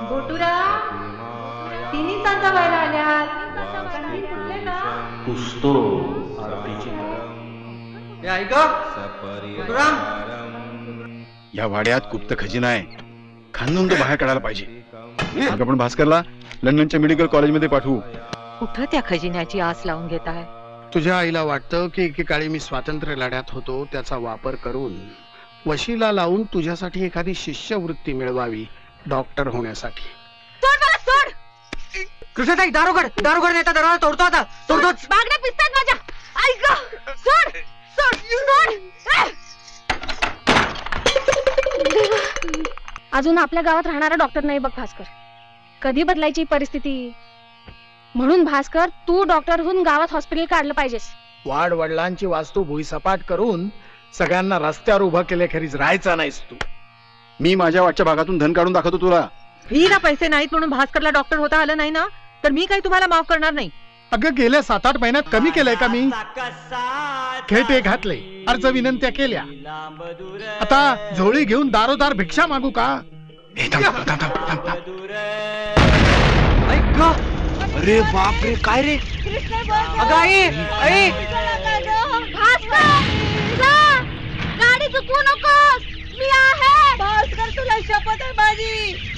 गोटूराम तिन्ही सांजा व्हायला आल्यात. पुसतो आरतीची. या वाड्यात गुप्त खजिना आहे, खांदून तो बाहेर काढायला पाहिजे. मग आपण भास्करला लंडनच्या मेडिकल कॉलेजमध्ये पाठवू. कुठं त्या खजिन्याची आस लावून घेत आहे? तुझ्या आईला वाटतं की एकेकाळी मी स्वातंत्र्य लढ्यात होतो, त्याचा वापर करून वशिला लावून तुझ्यासाठी एखादी शिष्यवृत्ती मिळवावी डॉक्टर होण्यासाठी. सोड मला, सोड. कृष्णाताई दारोगड नेता दरवाजा तोडतो आता. तोडतोच. मागण्या पिसतात माझ्या. ऐक गं. सोड सोड सोड. अजून आपल्या गावात राहणारा डॉक्टर नाही बघ भास्कर. कधी बदलायची परिस्थिती? म्हणून भास्कर तू डॉक्टर होऊन गावात हॉस्पिटल काढलं पाहिजेस. वाड वडिलांची वास्तू भुईसपाट करून सगळ्यांना रस्त्यावर उभा केल्याखेरीज राहायचा नाहीस तू. मी माझ्या वाटच्या भागातून धन काढून दाखवतो तुला. फीला पैसे नाहीत म्हणून भास्करला डॉक्टर होता आलं नाही ना, तर मी काही तुम्हाला माफ करणार नाही. अगं गेल्या 7-8 महिन्यात कमी केलंय का मी? खेटे घातले, अर्ज विनंत्या केल्या, आता झोळी घेऊन दारोदार भिक्षा मागू का? अरे बापरे, काय रे? अगं आई, आई. गाडी चुकवू नकोस, मी आहे. भास्कर तुला शपथ आहे माझी.